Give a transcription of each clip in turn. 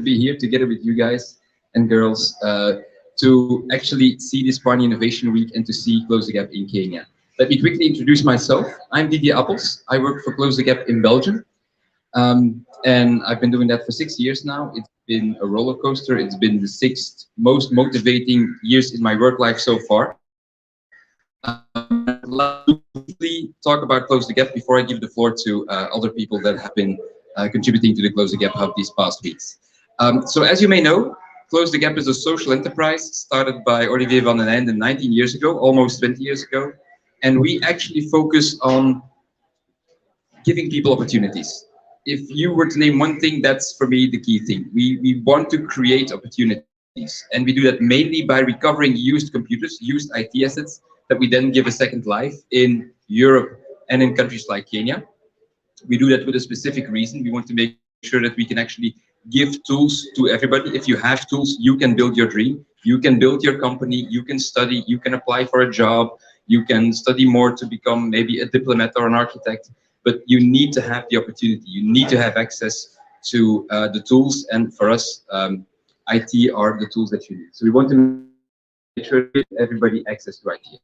be here together with you guys and girls to actually see this Pwani Innovation Week and to see Close the Gap in Kenya. Let me quickly introduce myself. I'm Didier Appels. I work for Close the Gap in Belgium. And I've been doing that for 6 years now. It's been a roller coaster. It's been the sixth most motivating years in my work life so far. I'd like to briefly talk about Close the Gap before I give the floor to other people that have been contributing to the Close the Gap Hub these past weeks. So as you may know, Close the Gap is a social enterprise started by Olivier van den Einde 19 years ago, almost 20 years ago. And we actually focus on giving people opportunities. If you were to name one thing, that's for me the key thing. We want to create opportunities, and we do that mainly by recovering used computers, used IT assets that we then give a second life in Europe and in countries like Kenya. We do that with a specific reason. We want to make sure that we can actually give tools to everybody. If you have tools, you can build your dream. You can build your company. You can study. You can apply for a job. You can study more to become maybe a diplomat or an architect. But you need to have the opportunity. You need to have access to the tools. And for us, IT are the tools that you need. So we want to make sure that we give everybody access to IT.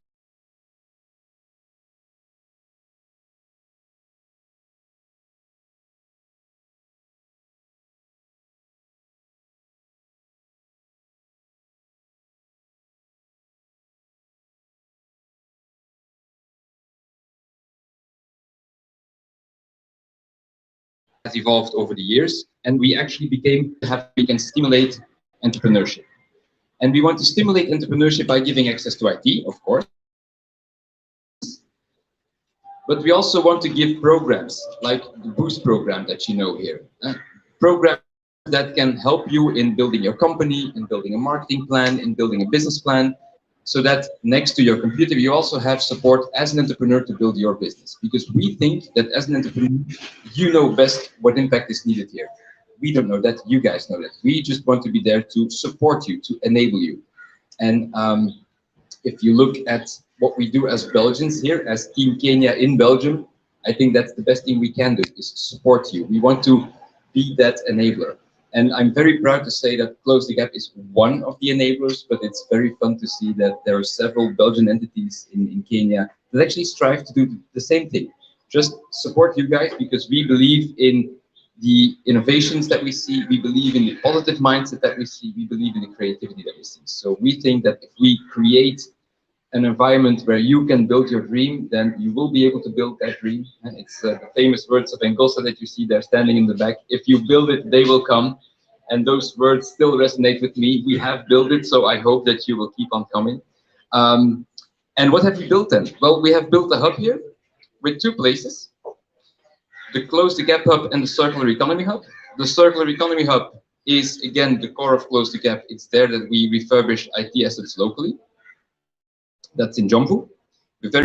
Has evolved over the years, and we actually became we can stimulate entrepreneurship. And we want to stimulate entrepreneurship by giving access to IT, of course, but we also want to give programs like the Boost program that you know here. Programs that can help you in building your company, in building a marketing plan, in building a business plan, so that next to your computer, you also have support as an entrepreneur to build your business. Because we think that as an entrepreneur, you know best what impact is needed here. We don't know that, you guys know that. We just want to be there to support you, to enable you. And if you look at what we do as Belgians here, as Team Kenya in Belgium, I think that's the best thing we can do, is support you. We want to be that enabler. And I'm very proud to say that Close the Gap is one of the enablers, but it's very fun to see that there are several Belgian entities in Kenya that actually strive to do the same thing. Just support you guys because we believe in the innovations that we see, we believe in the positive mindset that we see, we believe in the creativity that we see. So we think that if we create an environment where you can build your dream, then you will be able to build that dream. And it's the famous words of Engosa that you see there standing in the back. If you build it, they will come. And those words still resonate with me. We have built it, so I hope that you will keep on coming. And what have we built then? Well, we have built a hub here with two places, the Close the Gap Hub and the Circular Economy Hub. The Circular Economy Hub is, again, the core of Close the Gap. It's there that we refurbish IT assets locally. That's in Jomvu. We're very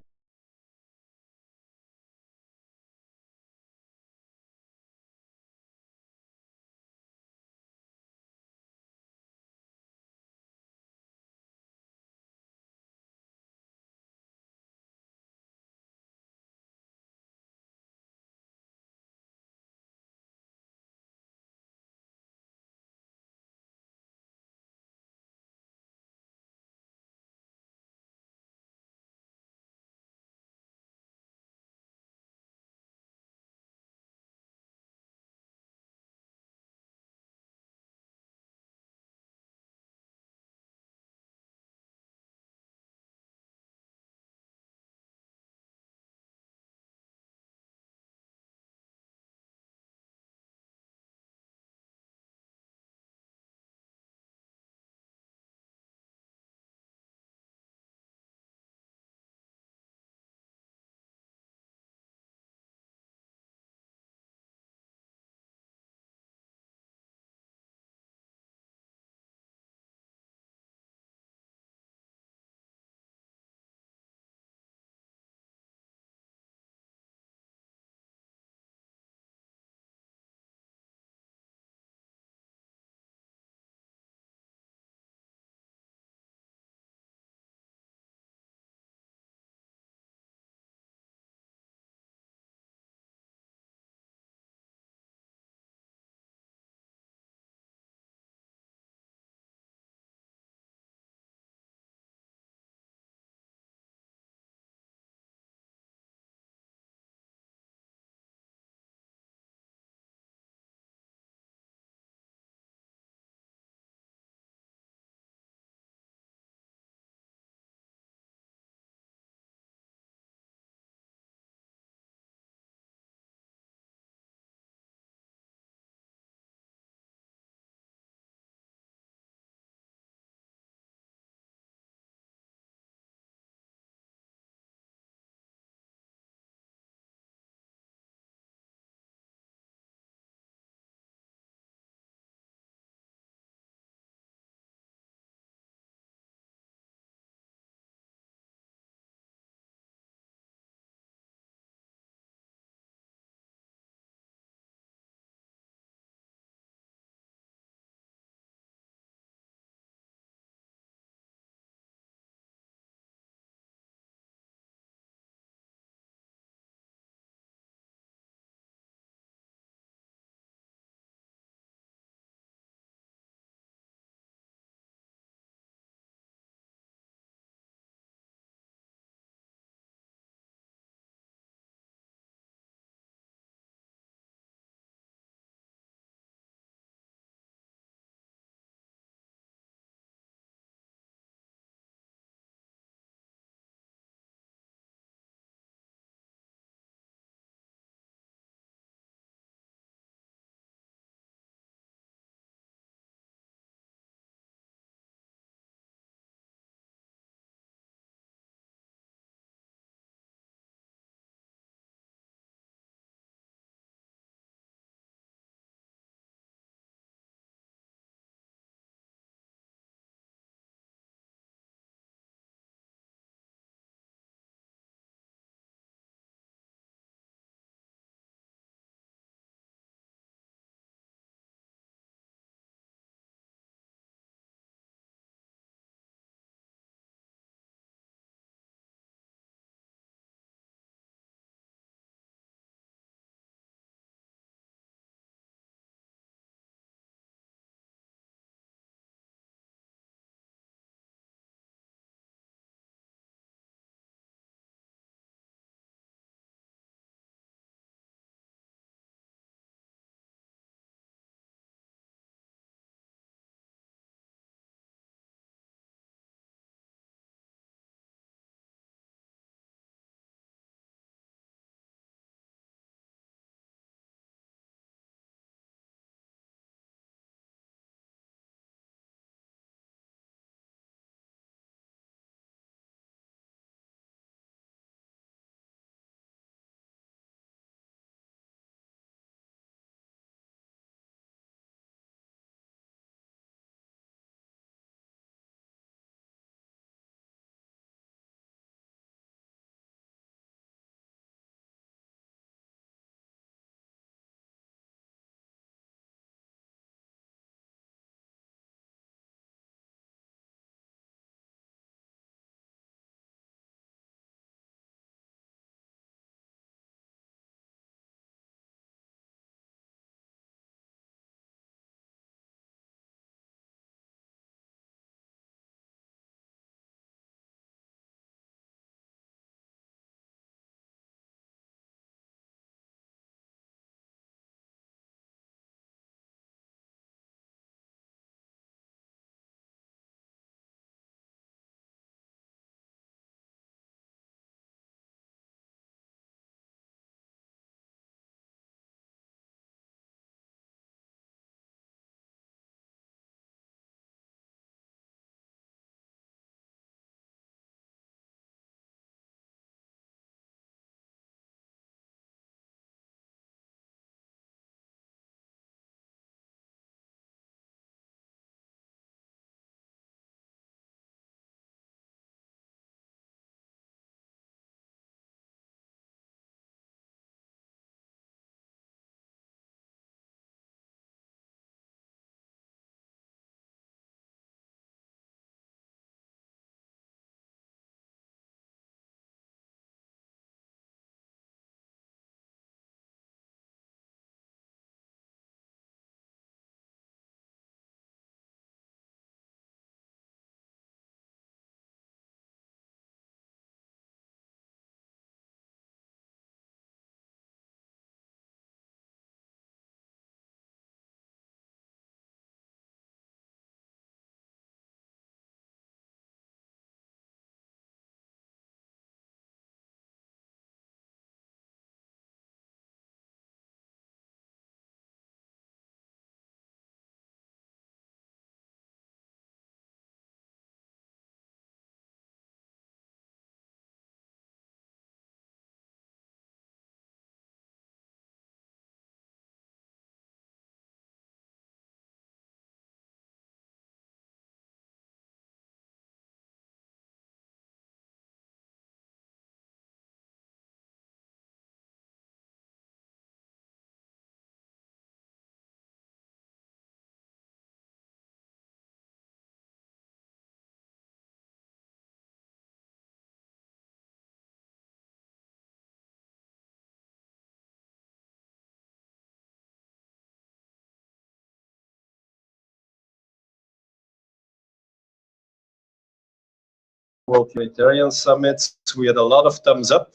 World Humanitarian Summits. We had a lot of thumbs up,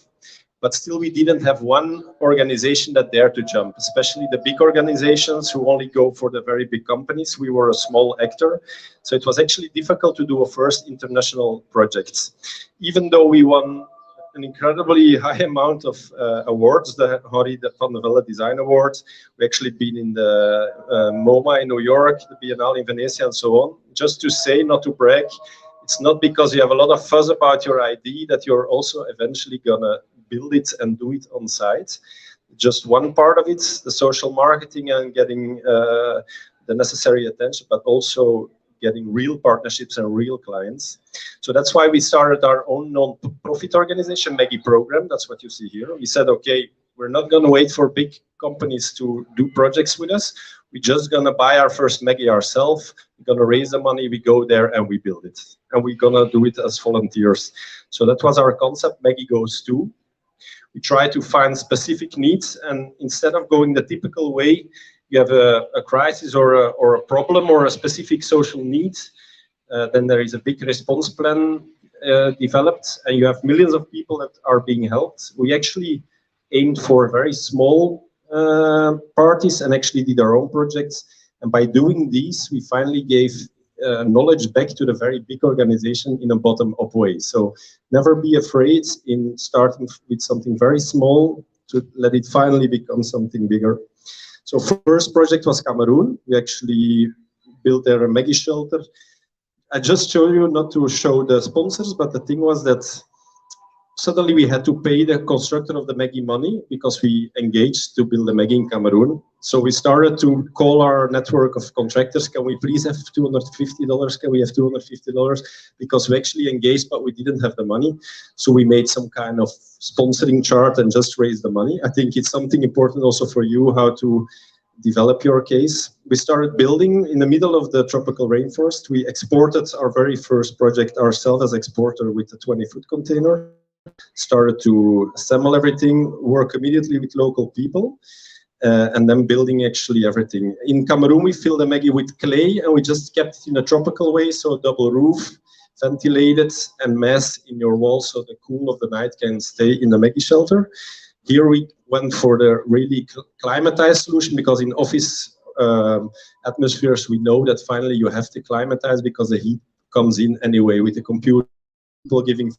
but still we didn't have one organization that dared to jump, especially the big organizations who only go for the very big companies. We were a small actor, so it was actually difficult to do a first international project. Even though we won an incredibly high amount of awards, the Henri van der Velde Design Awards. We actually been in the MoMA in New York, the Biennale in Venice, and so on. Just to say, not to brag, it's not because you have a lot of fuzz about your ID that you're also eventually gonna build it and do it on site. Just one part of it, the social marketing and getting the necessary attention, but also getting real partnerships and real clients. So that's why we started our own non-profit organization, Maggie Program. That's what you see here. We said, okay, we're not going to wait for big companies to do projects with us. We're just going to buy our first Maggie ourselves. We're going to raise the money, we go there and we build it. And we're going to do it as volunteers. So that was our concept, Maggie Goes To. We try to find specific needs, and instead of going the typical way, you have a crisis or a problem or a specific social need, then there is a big response plan developed, and you have millions of people that are being helped. We actually aimed for very small parties and actually did our own projects. And by doing these, we finally gave knowledge back to the very big organization in a bottom-up way. So never be afraid in starting with something very small to let it finally become something bigger. So first project was Cameroon. We actually built there a Maggie shelter. I just show you not to show the sponsors, but the thing was that suddenly we had to pay the constructor of the Maggie money because we engaged to build the Maggie in Cameroon. So we started to call our network of contractors, can we please have $250? Can we have $250? Because we actually engaged, but we didn't have the money. So we made some kind of sponsoring chart and just raised the money. I think it's something important also for you, how to develop your case. We started building in the middle of the tropical rainforest. We exported our very first project ourselves as exporter with a 20-foot container. Started to assemble everything, work immediately with local people, and then building actually everything. In Cameroon, we filled the Maggie with clay, and we just kept it in a tropical way, so a double roof, ventilated, and mass in your wall, so the cool of the night can stay in the Maggie shelter. Here we went for the really climatized solution, because in office atmospheres, we know that finally you have to climatize because the heat comes in anyway with the computer, people giving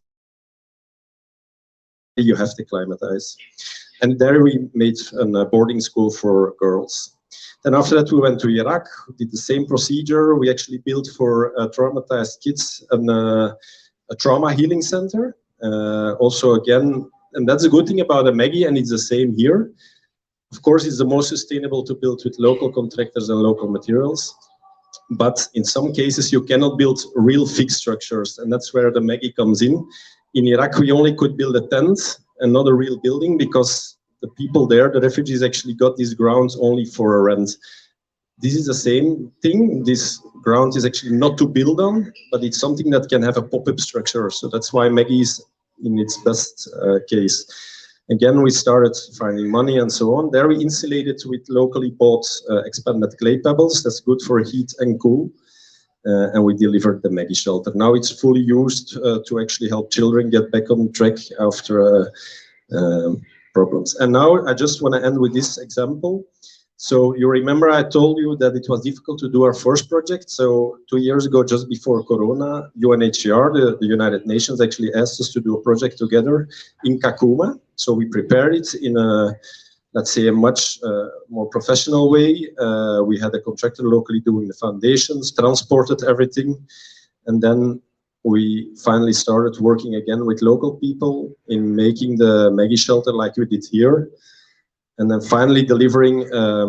you have to climatize. And there we made a boarding school for girls. Then after that we went to Iraq, did the same procedure. We actually built for traumatized kids a trauma healing center. Also again, and that's a good thing about a Maggie, and it's the same here. Of course, it's the most sustainable to build with local contractors and local materials. But in some cases, you cannot build real fixed structures, and that's where the Maggie comes in. In Iraq, we only could build a tent and not a real building because the people there, the refugees, actually got these grounds only for a rent. This is the same thing. This ground is actually not to build on, but it's something that can have a pop-up structure. So that's why Maggie is in its best case. Again, we started finding money and so on. There we insulated with locally bought expanded clay pebbles. That's good for heat and cool. And we delivered the Maggie shelter. Now it's fully used to actually help children get back on track after problems. And now I just want to end with this example. So you remember I told you that it was difficult to do our first project. So 2 years ago, just before Corona, UNHCR, the United Nations, actually asked us to do a project together in Kakuma. So we prepared it in a, let's say, a much more professional way. We had a contractor locally doing the foundations, transported everything, and then we finally started working again with local people in making the Maggie shelter like we did here. And then finally delivering a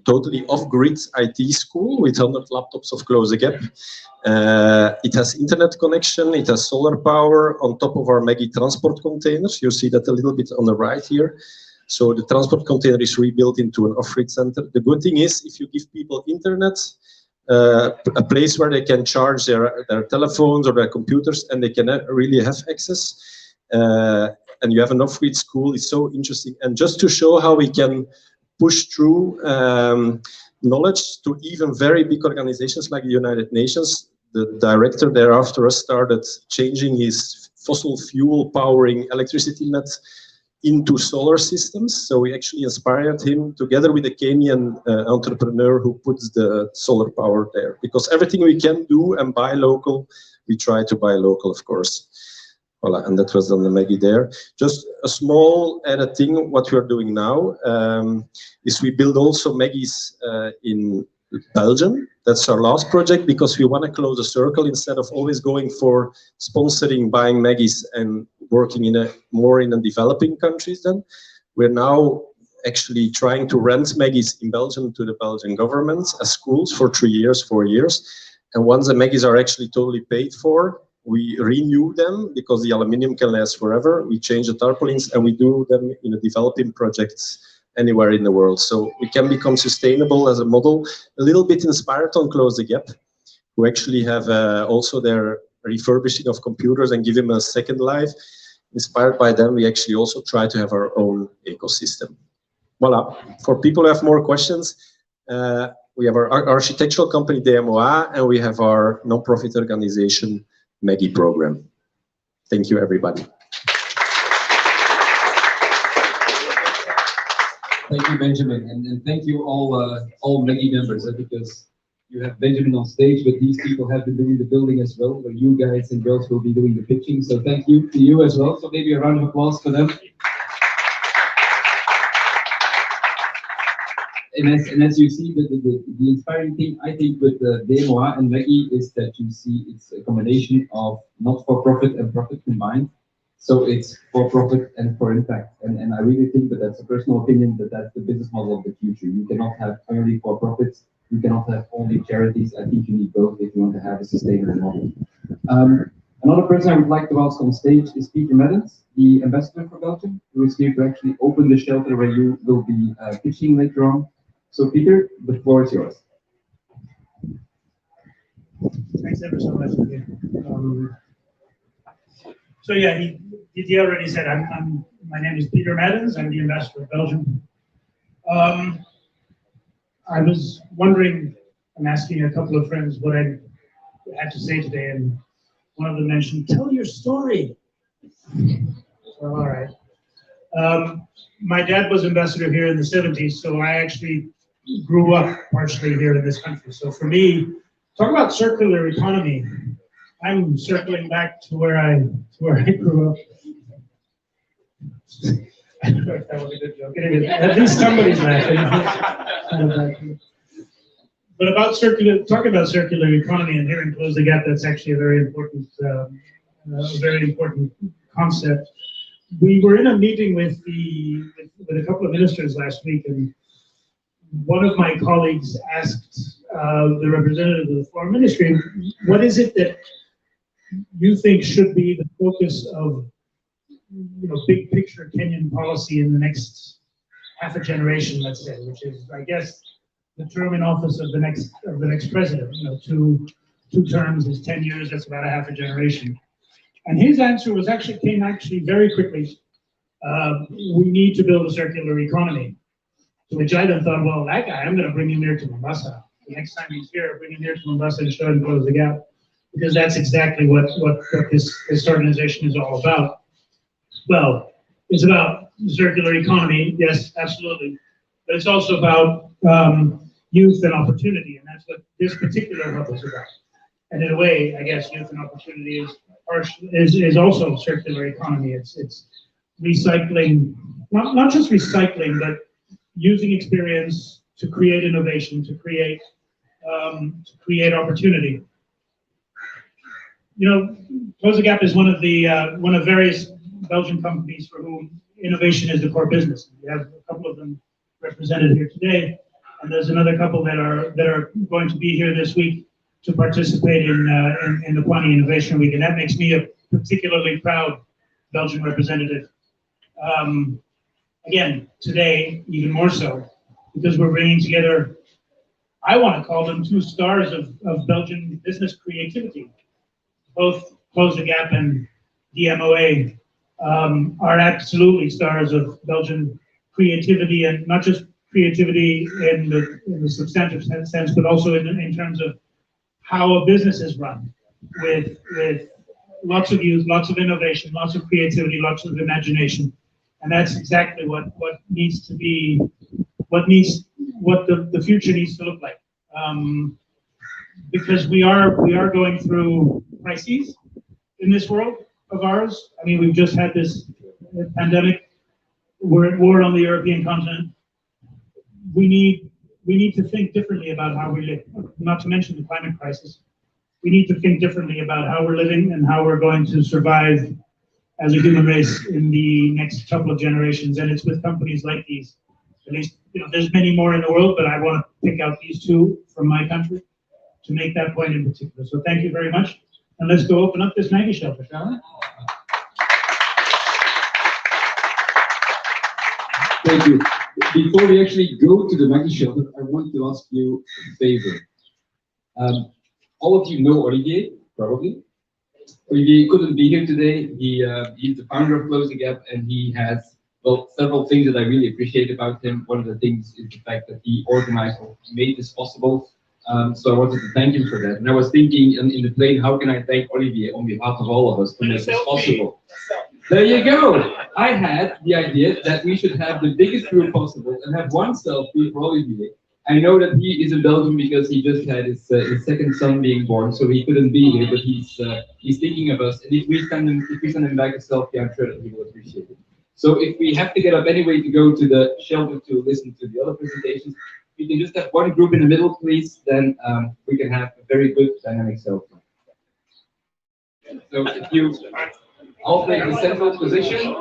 totally off-grid IT school with 100 laptops of Close the Gap. It has internet connection, it has solar power on top of our Maggie transport containers. You see that a little bit on the right here. So the transport container is rebuilt into an off-grid center. The good thing is if you give people internet, a place where they can charge their telephones or their computers and they can really have access, and you have an off-grid school, is so interesting. And just to show how we can push through knowledge to even very big organizations like the United Nations, the director there after us started changing his fossil fuel powering electricity net into solar systems. So we actually inspired him together with a Kenyan entrepreneur who puts the solar power there. Because everything we can do and buy local, we try to buy local, of course. Voilà, and that was on the Maggie there. Just a small added thing, what we are doing now is we build also Maggies in Belgium. That's our last project because we want to close a circle instead of always going for sponsoring, buying Maggies and working in more in the developing countries then. We're now actually trying to rent Maggies in Belgium to the Belgian government as schools for 3 years, 4 years. And once the Maggies are actually totally paid for, we renew them because the aluminium can last forever. We change the tarpaulins and we do them in a developing projects anywhere in the world. So we can become sustainable as a model, a little bit inspired on Close the Gap, who actually have also their refurbishing of computers and give them a second life. Inspired by them, we actually also try to have our own ecosystem. Voila. For people who have more questions, we have our architectural company, DMOA, and we have our non-profit organization, Maggie program. Thank you, everybody. Thank you, Benjamin, and thank you all Maggie members, because you have Benjamin on stage, but these people have been doing the building as well, where you guys and girls will be doing the pitching. So thank you to you as well. So maybe a round of applause for them. And as you see, the inspiring thing, I think, with DMOA and Maggie is that you see it's a combination of not-for-profit and profit combined. So it's for profit and for impact. And I really think that that's a personal opinion, that that's the business model of the future. You cannot have only for profits. You cannot have only charities. I think you need both if you want to have a sustainable model. Another person I would like to ask on stage is Peter Maddens, the ambassador for Belgium, who is here to actually open the shelter where you will be pitching later on. So Peter, the floor is yours. Thanks ever so much. So yeah, he already said my name is Peter Maddens. I'm the ambassador of Belgium. I was wondering, I'm asking a couple of friends what I had to say today, and one of them mentioned, tell your story. So, all right. My dad was ambassador here in the 70s, so I actually grew up partially here in this country. So for me, talk about circular economy. I'm circling back to where I grew up. I don't know if that was a good joke. At least somebody's laughing. But about talking about circular economy and here in Close the Gap, that's actually a very important concept. We were in a meeting with a couple of ministers last week, and one of my colleagues asked the representative of the foreign ministry, what is it that you think should be the focus of big picture Kenyan policy in the next half a generation, let's say, which is, I guess, the term in office of the next president. Two terms is 10 years. That's about a half a generation. And his answer came very quickly. We need to build a circular economy. To which I then thought, well, that guy, I'm going to bring him here to Mombasa. The next time he's here, bring him here to Mombasa and show him Close the Gap, because that's exactly what this organization is all about. Well, it's about circular economy, yes, absolutely, but it's also about youth and opportunity, and that's what this particular hub is about. And in a way, I guess youth and opportunity is also circular economy. It's recycling, not just recycling, but using experience to create innovation, to create opportunity. Close the Gap is one of various Belgian companies for whom innovation is the core business. We have a couple of them represented here today, and there's another couple that are going to be here this week to participate in the Pwani Innovation Week, and that makes me a particularly proud Belgian representative. Again, today, even more so, because we're bringing together, I want to call them two stars of Belgian business creativity. Both Close the Gap and DMOA are absolutely stars of Belgian creativity, and not just creativity in the substantive sense, but also in terms of how a business is run, with lots of youth, lots of innovation, lots of creativity, lots of imagination, and that's exactly what needs to be, what the future needs to look like. Because we are going through crises in this world of ours. I mean, we've just had this pandemic. We're at war on the European continent. We need to think differently about how we live. Not to mention the climate crisis. We need to think differently about how we're living and how we're going to survive as a human race in the next couple of generations. And it's with companies like these. At least, there's many more in the world, but I want to pick out these two from my country to make that point in particular. So thank you very much. And let's go open up this Maggie shelter, shall we? Thank you. Before we actually go to the Maggie shelter, I want to ask you a favor. All of you know Olivier, probably. Olivier couldn't be here today. He's the founder of Close the Gap, and he has, well, several things that I really appreciate about him. One of the things is the fact that he organized or made this possible. So I wanted to thank him for that. And I was thinking in the plane, how can I thank Olivier on behalf of all of us to make this possible? There you go. I had the idea that we should have the biggest group possible and have one selfie for Olivier. I know that he is in Belgium because he just had his second son being born, so he couldn't be here. But he's thinking of us, and if we send him back a selfie, I'm sure that he will appreciate it. So if we have to get up anyway to go to the shelter to listen to the other presentations, we can just have one group in the middle, please. Then we can have a very good dynamic selfie. So if you all take the central position,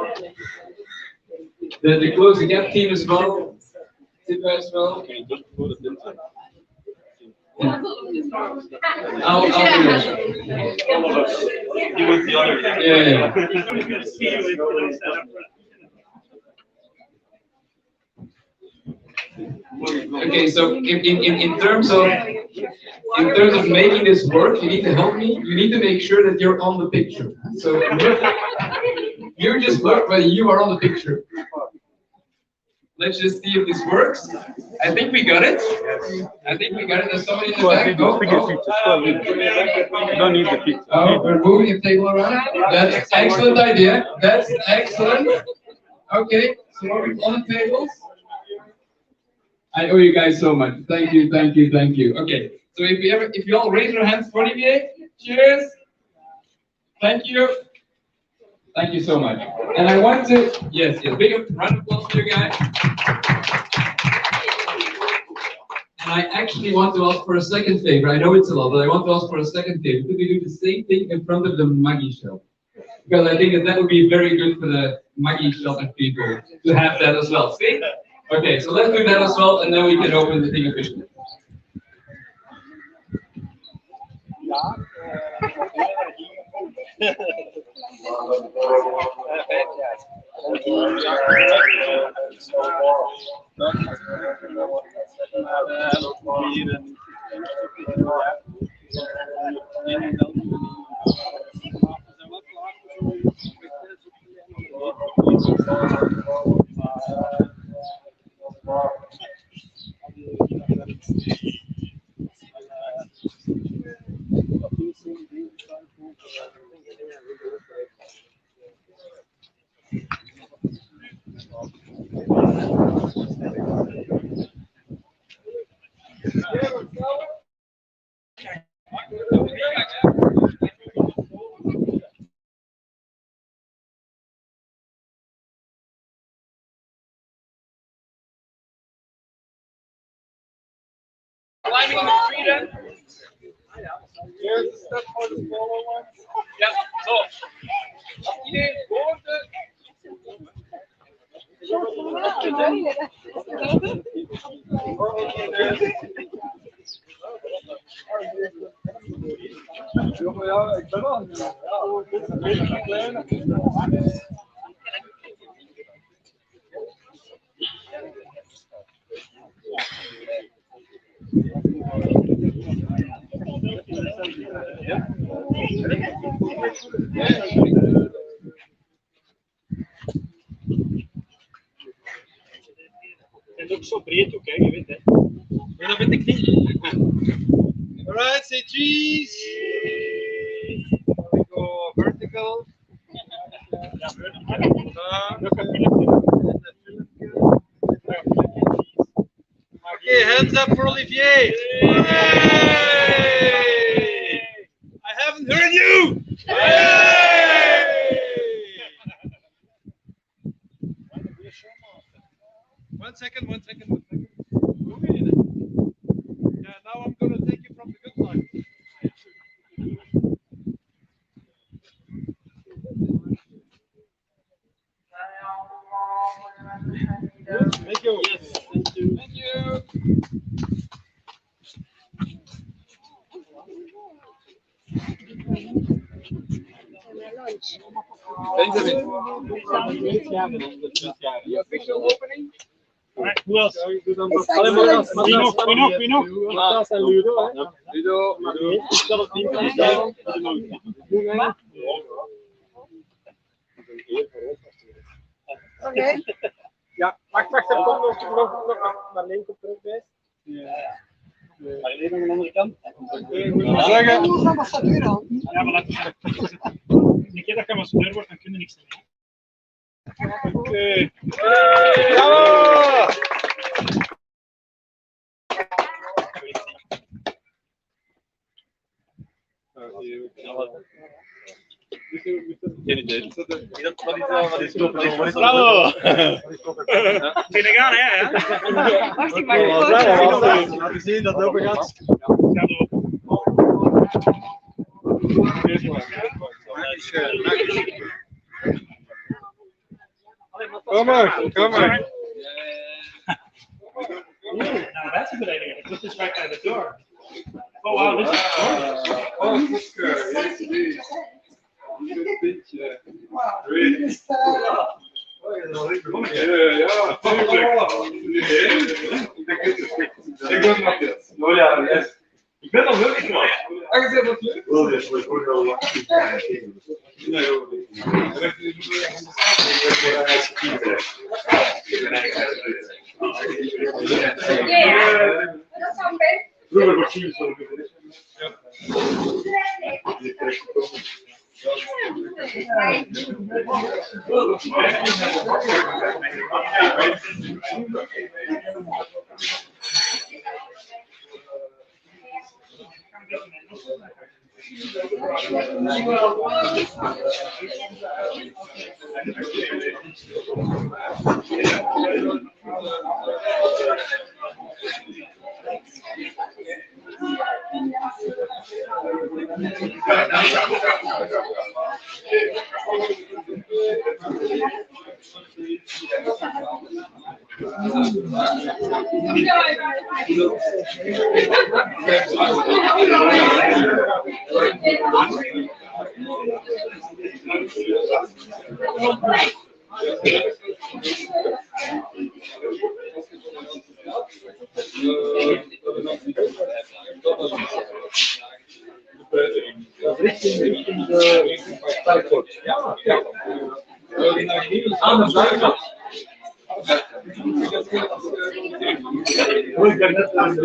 the Close the Gap team as well. As well. Yeah. I'll do that. You want the other? Yeah. Okay, so in terms of making this work, you need to help me. You need to make sure that you're on the picture. So you just look whether you are on the picture. Let's just see if this works. I think we got it. There's somebody in the back. You don't need the picture. Oh, we're moving the table around. That's an excellent idea. That's excellent. Okay, so are we on the tables? I owe you guys so much. Thank you. Okay, so if you all raise your hands for Olivier, cheers. Thank you. Thank you so much. And I want to, yes, big round of applause for you guys. And I actually want to ask for a second favor. I know it's a lot, but I want to ask for a second favor. Could we do the same thing in front of the Maggie shelter? Because I think that would be very good for the Maggie shelter people to have that as well. See? Okay, so let's do that as well, and then we can open the thing officially. Climbing in the tree then? Here's the step for the smaller one. Ja, zo. Als iedereen hoorde. Ja, ik ben al. Ja, dit is een beetje kleiner. En ook zo breed ook, hè, je weet hè. Maar dat weet ik niet. All right, say cheese. We go vertical. Okay, hands up for Olivier. Yay! I haven't heard you. Yay! 1 second, 1 second, 1 second. Yeah, now I'm gonna take you from the good side. Thank you. Yes, thank you. Thank you. Benjamin. The official opening? All right, who else? Ludo. Oké. Ja, wacht, er komt nog maar linker terug bij. Maar even aan de andere kant. Zeggen. Hoe gaan ambassadeur aan? Ja, maar laten we een keer dat je ambassadeur wordt, dan kun je niks meer. Oké. Bravo! Geen idee. Wat is het? Bravo! Ben ik aan, hè? Wacht, ik maak een foto. Laten zien dat het open gaat. Kom maar, kom maar. Now that's a good idea. Put this right by the door. Oh wow, this is gorgeous. Oh, yes, indeed. Ja, ik ben Matthias. Oh ja, yes. Ik ben al heel erg klaar. Ah, je zegt wat leuk? Wel, ja, ik word wel wat. Nee, hoor. Vroeger was je zo. Aan de zijkant. Ik ben net aan de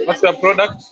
What's the product?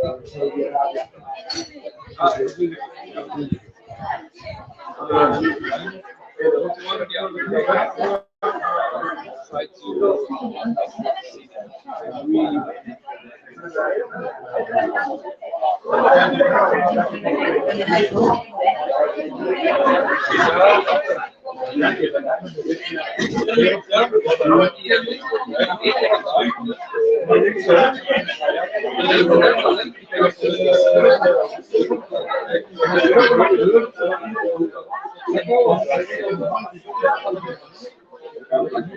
Try to